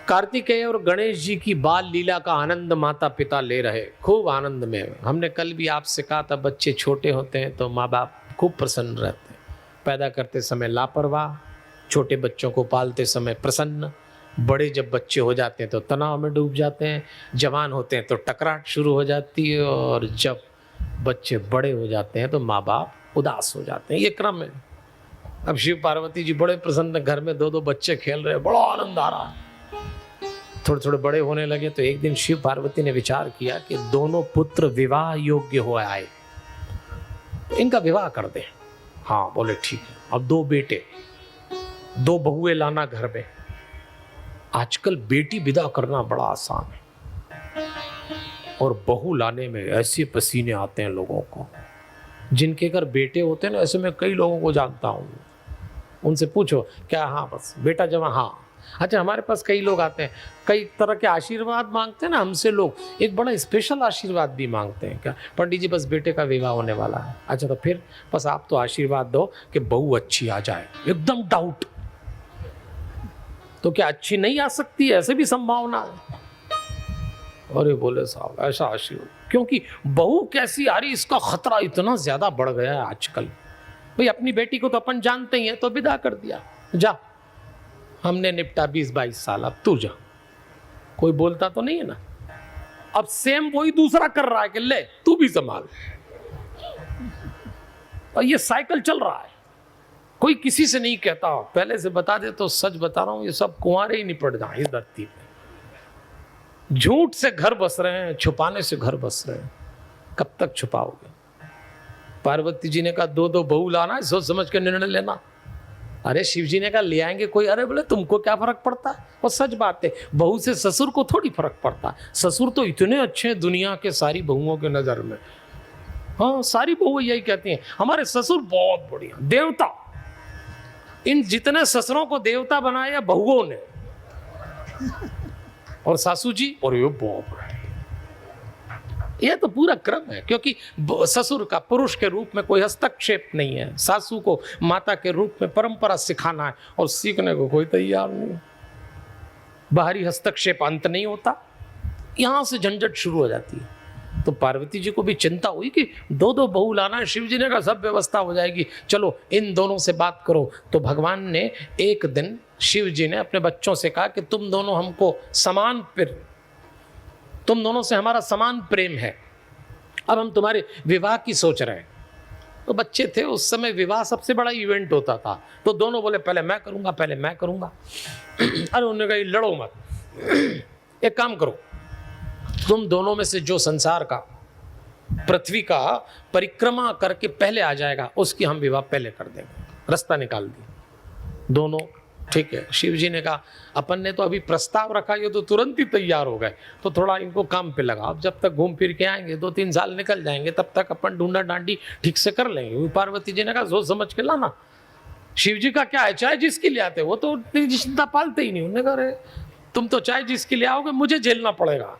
कार्तिकेय और गणेश जी की बाल लीला का आनंद माता पिता ले रहे, खूब आनंद में। हमने कल भी आपसे कहा था, बच्चे छोटे होते हैं तो माँ बाप खूब प्रसन्न रहते हैं। पैदा करते समय लापरवाह, छोटे बच्चों को पालते समय प्रसन्न, बड़े जब बच्चे हो जाते हैं तो तनाव में डूब जाते हैं, जवान होते हैं तो टकराहट शुरू हो जाती है, और जब बच्चे बड़े हो जाते हैं तो माँ बाप उदास हो जाते हैं। ये क्रम है। अब शिव पार्वती जी बड़े प्रसन्न, घर में दो दो बच्चे खेल रहे हैं, बड़ा आनंद आ रहा है। थोड़े थोड़े बड़े होने लगे तो एक दिन शिव पार्वती ने विचार किया कि दोनों पुत्र विवाह योग्य हो आए, इनका विवाह कर दें। हाँ, बोले ठीक है। अब दो बेटे, दो बहुएं लाना घर में। आजकल बेटी विदा करना बड़ा आसान है, और बहू लाने में ऐसे पसीने आते हैं लोगों को। जिनके घर बेटे होते हैं ना, ऐसे मैं कई लोगों को जानता हूं, उनसे पूछो क्या, हाँ बस बेटा जमा, हाँ। अच्छा, हमारे पास कई लोग आते हैं, कई तरह के आशीर्वाद मांगते हैं ना हमसे लोग, एक बड़ा स्पेशल आशीर्वाद भी मांगते हैं। क्या पंडित जी, बस बेटे का विवाह होने वाला है। अच्छा, तो फिर बस आप तो आशीर्वाद दो कि बहू अच्छी आ जाए। एकदम डाउट, तो क्या अच्छी नहीं आ सकती है? ऐसे भी संभावना है। अरे बोले साहब, ऐसा आशीर्वाद, क्योंकि बहू कैसी आ रही इसका खतरा इतना ज्यादा बढ़ गया है आजकल। भाई अपनी बेटी को तो अपन जानते ही हैं, तो विदा कर दिया, जा, हमने निपटा 20-22 साल, अब तू जा। कोई बोलता तो नहीं है ना। अब सेम वही दूसरा कर रहा है कि ले तू भी संभाल, और ये साइकिल चल रहा है। कोई किसी से नहीं कहता, पहले से बता दे तो सच बता रहा हूं, ये सब कुंवारे ही निपट जाए इस धरती पे। झूठ से घर बस रहे हैं, छुपाने से घर बस रहे हैं। कब तक छुपाओगे? पार्वती जी ने कहा दो दो बहू लाना है, सोच समझ के निर्णय लेना। अरे शिव जी ने कहा ले आएंगे कोई। अरे बोले तुमको क्या फर्क पड़ता है? और सच बात है, बहू से ससुर को थोड़ी फर्क पड़ता है। ससुर तो इतने अच्छे हैं दुनिया के सारी बहुओं के नजर में। हाँ, सारी बहुएं यही कहती हैं, हमारे ससुर बहुत बढ़िया, देवता। इन जितने ससुरों को देवता बनाया बहुओं ने, और सासू जी, और ये बहुत बढ़िया। यह तो पूरा क्रम है, क्योंकि ससुर का पुरुष के रूप में कोई हस्तक्षेप नहीं है। सासू को माता के रूप में परंपरा सिखाना है, और सीखने को कोई तैयार नहीं। बाहरी हस्तक्षेप अंत नहीं होता, यहां से झंझट शुरू हो जाती है। तो पार्वती जी को भी चिंता हुई कि दो दो बहू लाना है। शिव जी ने कहा सब व्यवस्था हो जाएगी, चलो इन दोनों से बात करो। तो भगवान ने एक दिन, शिव जी ने अपने बच्चों से कहा कि तुम दोनों हमको समान, तुम दोनों से हमारा समान प्रेम है, अब हम तुम्हारे विवाह की सोच रहे हैं। तो बच्चे थे उस समय, विवाह सबसे बड़ा इवेंट होता था। तो दोनों बोले पहले मैं करूंगा, पहले मैं करूंगा। अरे उन्होंने कहा लड़ो मत, एक काम करो, तुम दोनों में से जो संसार का, पृथ्वी का परिक्रमा करके पहले आ जाएगा, उसकी हम विवाह पहले कर देंगे। रास्ता निकाल दिया दोनों। ठीक है। शिव जी ने कहा अपन ने तो अभी प्रस्ताव रखा, ये तो तुरंत ही तैयार हो गए, तो थोड़ा इनको काम पे लगाओ। जब तक घूम फिर के आएंगे 2-3 साल निकल जाएंगे, तब तक अपन ढूंढा डांडी ठीक से कर लेंगे। पार्वती जी ने कहा सोच समझ के लाना। शिव जी का क्या है, चाहे जिसके लिए आते, वो तो चिंता पालते ही नहीं। उन्होंने कहा अरे तुम तो चाहे जिसके लिए आओगे, मुझे झेलना पड़ेगा।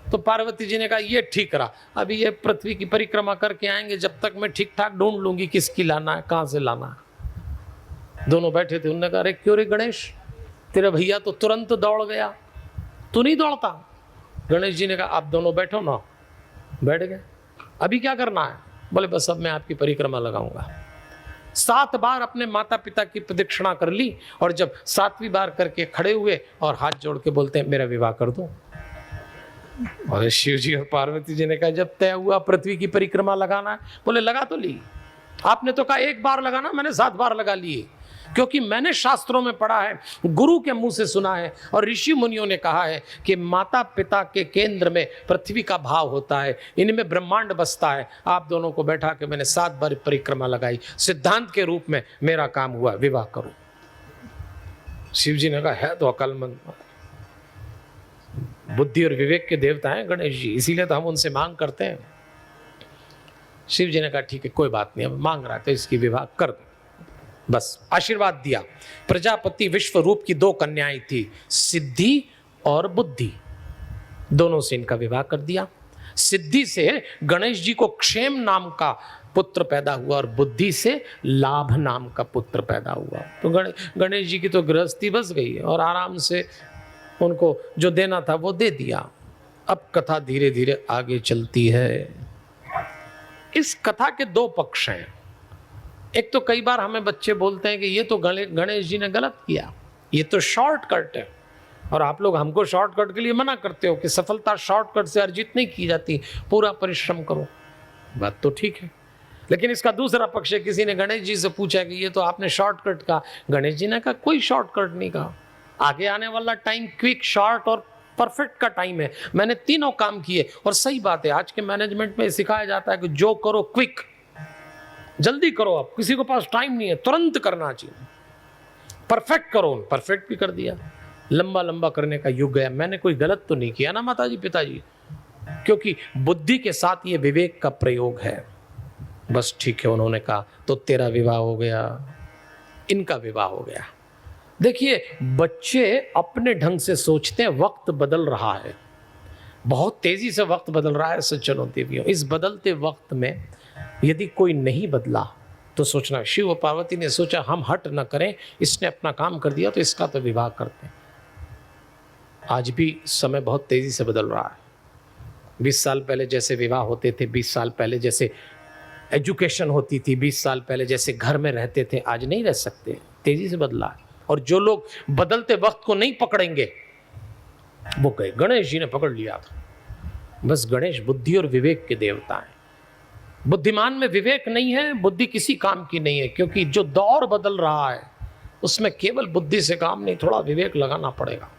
तो पार्वती जी ने कहा ये ठीक रहा, अभी ये पृथ्वी की परिक्रमा करके आएंगे, जब तक मैं ठीक ठाक ढूंढ लूंगी किसकी लाना है, कहां से लाना है। दोनों बैठे थे, उन्होंने कहा अरे क्यों रे गणेश, तेरा भैया तो तुरंत दौड़ गया, तू नहीं दौड़ता? गणेश जी ने कहा आप दोनों बैठो ना। बैठ गए। अभी क्या करना है? बोले बस अब मैं आपकी परिक्रमा लगाऊंगा। 7 बार अपने माता पिता की प्रदक्षिणा कर ली, और जब 7वीं बार करके खड़े हुए और हाथ जोड़ के बोलते हैं मेरा विवाह कर दो। और शिव जी और पार्वती जी ने कहा जब तय हुआ पृथ्वी की परिक्रमा लगाना है, बोले लगा तो ली। आपने तो कहा 1 बार लगाना, मैंने 7 बार लगा लिए, क्योंकि मैंने शास्त्रों में पढ़ा है, गुरु के मुंह से सुना है, और ऋषि मुनियों ने कहा है कि माता पिता के केंद्र में पृथ्वी का भाव होता है, इनमें ब्रह्मांड बसता है। आप दोनों को बैठा के मैंने 7 बार परिक्रमा लगाई, सिद्धांत के रूप में मेरा काम हुआ, विवाह करो। शिव जी ने कहा है तो अकलमंद, बुद्धि और विवेक के देवता हैं गणेश जी, इसीलिए तो हम उनसे मांग करते हैं। शिव जी ने कहा ठीक है कोई बात नहीं, अब मांग रहा है तो इसकी विवाह कर दो। बस आशीर्वाद दिया। प्रजापति विश्व रूप की 2 कन्याएं थी, सिद्धि और बुद्धि, दोनों से इनका विवाह कर दिया। सिद्धि से गणेश जी को क्षेम नाम का पुत्र पैदा हुआ, और बुद्धि से लाभ नाम का पुत्र पैदा हुआ। तो गणेश जी की तो गृहस्थी बस गई, और आराम से उनको जो देना था वो दे दिया। अब कथा धीरे धीरे आगे चलती है। इस कथा के दो पक्ष हैं। एक तो कई बार हमें बच्चे बोलते हैं कि ये तो गणेश जी ने गलत किया, ये तो शॉर्टकट है, और आप लोग हमको शॉर्टकट के लिए मना करते हो कि सफलता शॉर्टकट से अर्जित नहीं की जाती, पूरा परिश्रम करो। बात तो ठीक है, लेकिन इसका दूसरा पक्ष है, किसी ने गणेश जी से पूछा कि ये तो आपने शॉर्टकट कहा। गणेश जी ने कहा कोई शॉर्टकट नहीं कहा, आगे आने वाला टाइम क्विक, शॉर्ट और परफेक्ट का टाइम है। मैंने तीनों काम किए, और सही बात है आज के मैनेजमेंट में सिखाया जाता है कि जो करो क्विक, जल्दी करो, आप किसी को पास टाइम नहीं है, तुरंत करना चाहिए। परफेक्ट करो, परफेक्ट भी कर दिया। लंबा लंबा करने का युग गया। मैंने कोई गलत तो नहीं किया ना माताजी पिताजी, क्योंकि बुद्धि के साथ ये विवेक का प्रयोग है। बस ठीक है, उन्होंने कहा तो तेरा विवाह हो गया, इनका विवाह हो गया। देखिए बच्चे अपने ढंग से सोचते हैं, वक्त बदल रहा है, बहुत तेजी से वक्त बदल रहा है सज्जनों देवियों। इस बदलते वक्त में यदि कोई नहीं बदला तो सोचना, शिव और पार्वती ने सोचा हम हट न करें, इसने अपना काम कर दिया तो इसका तो विवाह करते हैं। आज भी समय बहुत तेजी से बदल रहा है। 20 साल पहले जैसे विवाह होते थे, 20 साल पहले जैसे एजुकेशन होती थी, 20 साल पहले जैसे घर में रहते थे, आज नहीं रह सकते, तेजी से बदला है। और जो लोग बदलते वक्त को नहीं पकड़ेंगे वो गए। गणेश जी ने पकड़ लिया था। बस गणेश बुद्धि और विवेक के देवता हैं। बुद्धिमान में विवेक नहीं है, बुद्धि किसी काम की नहीं है, क्योंकि जो दौर बदल रहा है उसमें केवल बुद्धि से काम नहीं, थोड़ा विवेक लगाना पड़ेगा।